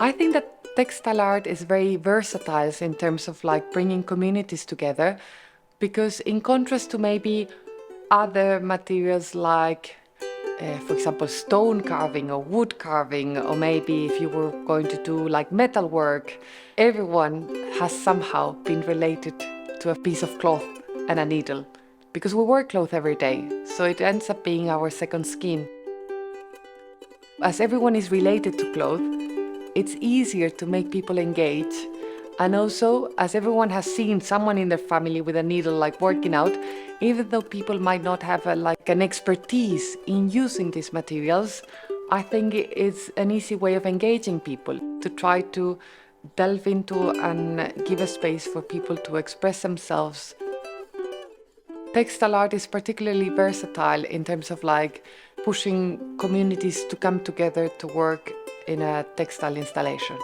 I think that textile art is very versatile in terms of like bringing communities together, because in contrast to maybe other materials like, for example, stone carving or wood carving, or maybe if you were going to do like metal work, everyone has somehow been related to a piece of cloth and a needle, because we wear clothes every day, so it ends up being our second skin. As everyone is related to clothes, it's easier to make people engage. And also, as everyone has seen someone in their family with a needle like working out, even though people might not have an expertise in using these materials, I think it's an easy way of engaging people, to try to delve into and give a space for people to express themselves. Textile art is particularly versatile in terms of like pushing communities to come together to work in a textile installation.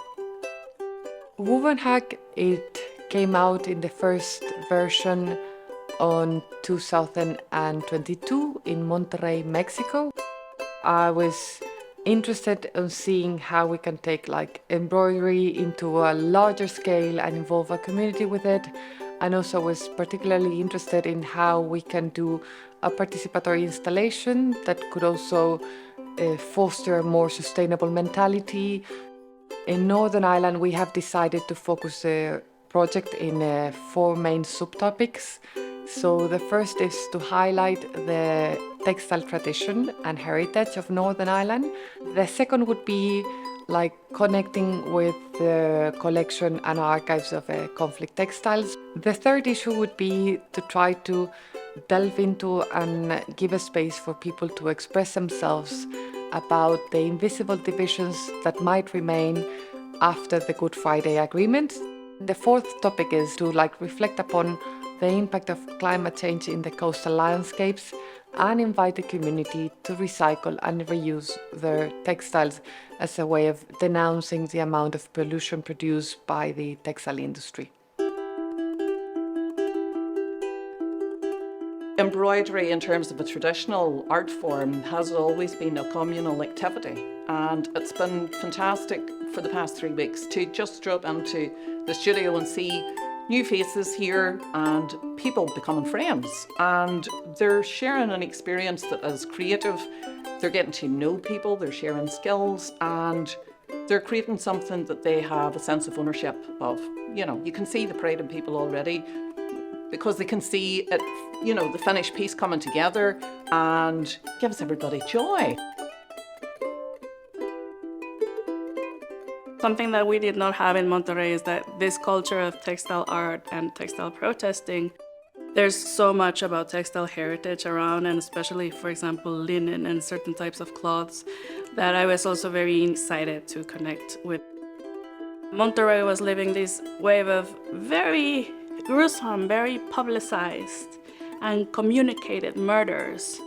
Wovenhack, it came out in the first version on 2022 in Monterrey, Mexico. I was interested in seeing how we can take like embroidery into a larger scale and involve a community with it. And also was particularly interested in how we can do a participatory installation that could also foster a more sustainable mentality. In Northern Ireland, we have decided to focus the project in 4 main subtopics. So the first is to highlight the textile tradition and heritage of Northern Ireland. The second would be like connecting with the collection and archives of Conflict Textiles. The third issue would be to try to delve into and give a space for people to express themselves about the invisible divisions that might remain after the Good Friday Agreement. The fourth topic is to reflect upon the impact of climate change in the coastal landscapes and invite the community to recycle and reuse their textiles as a way of denouncing the amount of pollution produced by the textile industry. Embroidery, in terms of a traditional art form, has always been a communal activity, and it's been fantastic for the past 3 weeks to just drop into the studio and see new faces here and people becoming friends, and they're sharing an experience that is creative. They're getting to know people, they're sharing skills, and they're creating something that they have a sense of ownership of. You can see the pride in people already, because they can see it, the finished piece coming together and gives everybody joy. Something that we did not have in Monterrey is that this culture of textile art and textile protesting, there's so much about textile heritage around, and especially, for example, linen and certain types of cloths, that I was also very excited to connect with. Monterrey was living this wave of very gruesome, very publicized and communicated murders.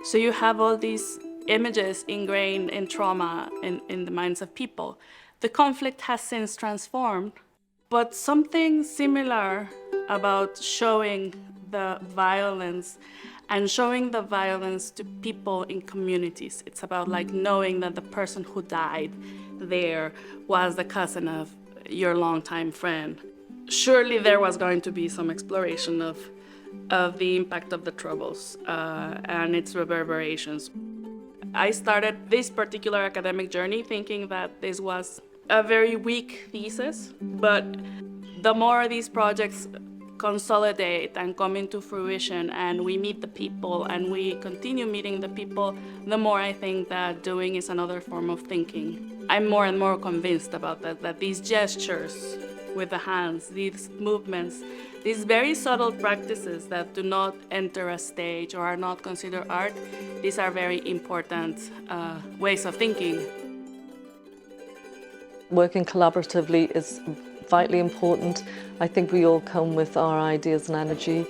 So you have all these images ingrained in trauma in the minds of people. The conflict has since transformed, but something similar about showing the violence and showing the violence to people in communities. It's about knowing that the person who died there was the cousin of your longtime friend. Surely there was going to be some exploration of the impact of the Troubles and its reverberations. I started this particular academic journey thinking that this was a very weak thesis, but the more these projects consolidate and come into fruition and we meet the people and we continue meeting the people, the more I think that doing is another form of thinking. I'm more and more convinced about that these gestures with the hands, these movements, these very subtle practices that do not enter a stage or are not considered art, these are very important ways of thinking. Working collaboratively is vitally important. I think we all come with our ideas and energy.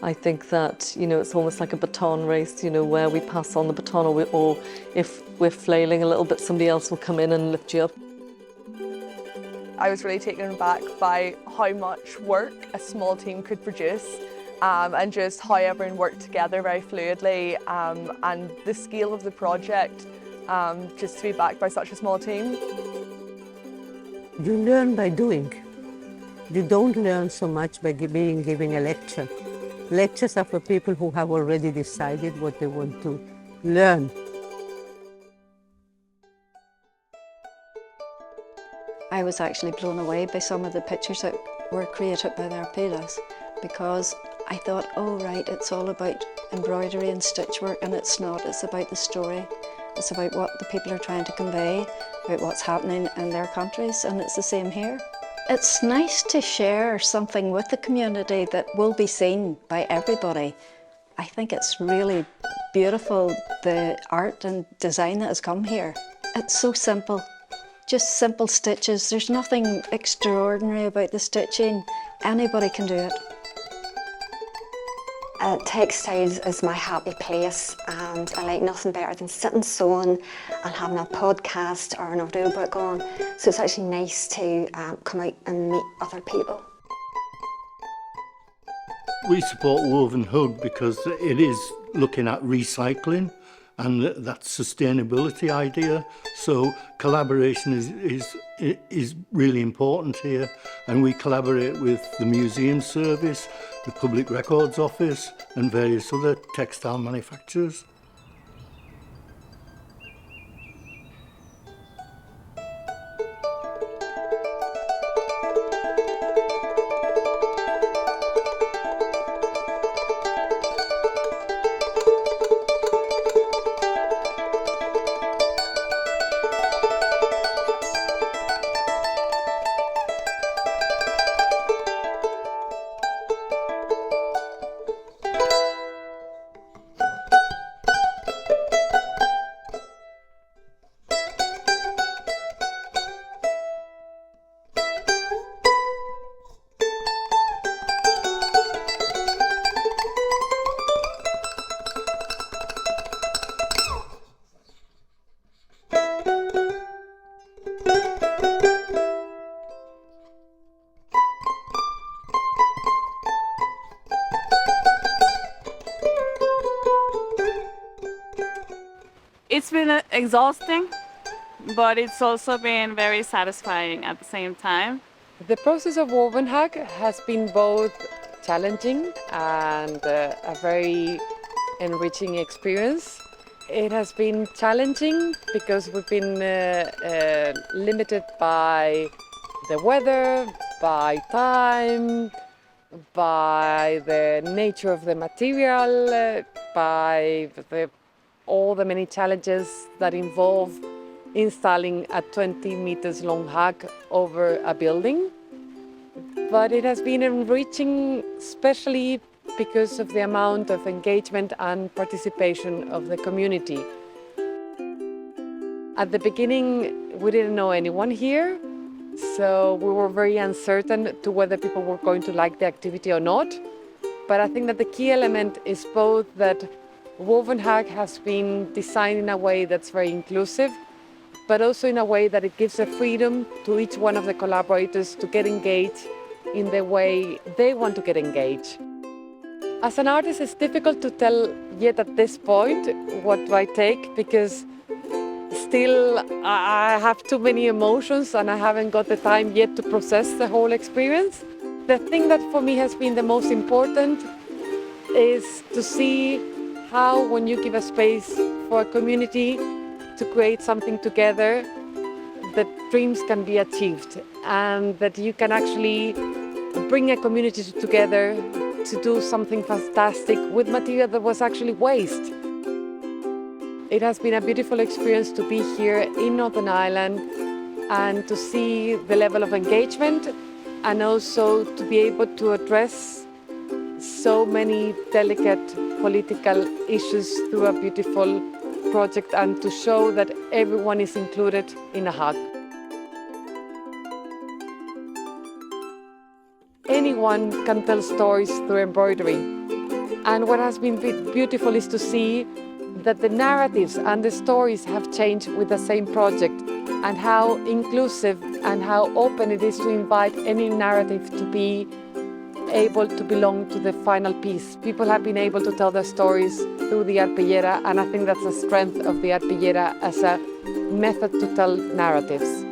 I think that, it's almost like a baton race, where we pass on the baton, or if we're flailing a little bit, somebody else will come in and lift you up. I was really taken aback by how much work a small team could produce, and just how everyone worked together very fluidly, and the scale of the project, just to be backed by such a small team. You learn by doing. You don't learn so much by giving a lecture. Lectures are for people who have already decided what they want to learn. I was actually blown away by some of the pictures that were created by the arpilleras, because I thought, oh right, it's all about embroidery and stitchwork, and it's not. It's about the story. It's about what the people are trying to convey, about what's happening in their countries, and it's the same here. It's nice to share something with the community that will be seen by everybody. I think it's really beautiful, the art and design that has come here. It's so simple, just simple stitches. There's nothing extraordinary about the stitching. Anybody can do it. Textiles is my happy place, and I like nothing better than sitting sewing and having a podcast or an audiobook on. So it's actually nice to come out and meet other people. We support Woven Hug because it is looking at recycling and that sustainability idea. So collaboration is really important here, and we collaborate with the Museum Service, the Public Records Office and various other textile manufacturers. It's been exhausting, but it's also been very satisfying at the same time. The process of woven hug has been both challenging and a very enriching experience. It has been challenging because we've been limited by the weather, by time, by the nature of the material, by all the many challenges that involve installing a 20 meters long hug over a building. But it has been enriching, especially because of the amount of engagement and participation of the community. At the beginning, we didn't know anyone here, so we were very uncertain to whether people were going to like the activity or not. But I think that the key element is both that Woven Hug has been designed in a way that's very inclusive, but also in a way that it gives a freedom to each one of the collaborators to get engaged in the way they want to get engaged. As an artist, it's difficult to tell yet at this point what do I take, because still I have too many emotions and I haven't got the time yet to process the whole experience. The thing that for me has been the most important is to see how, when you give a space for a community to create something together, that dreams can be achieved and that you can actually bring a community together to do something fantastic with material that was actually waste. It has been a beautiful experience to be here in Northern Ireland and to see the level of engagement, and also to be able to address so many delicate political issues through a beautiful project, and to show that everyone is included in a hug. Anyone can tell stories through embroidery, and what has been beautiful is to see that the narratives and the stories have changed with the same project, and how inclusive and how open it is to invite any narrative to be able to belong to the final piece. People have been able to tell their stories through the arpillera, and I think that's the strength of the arpillera as a method to tell narratives.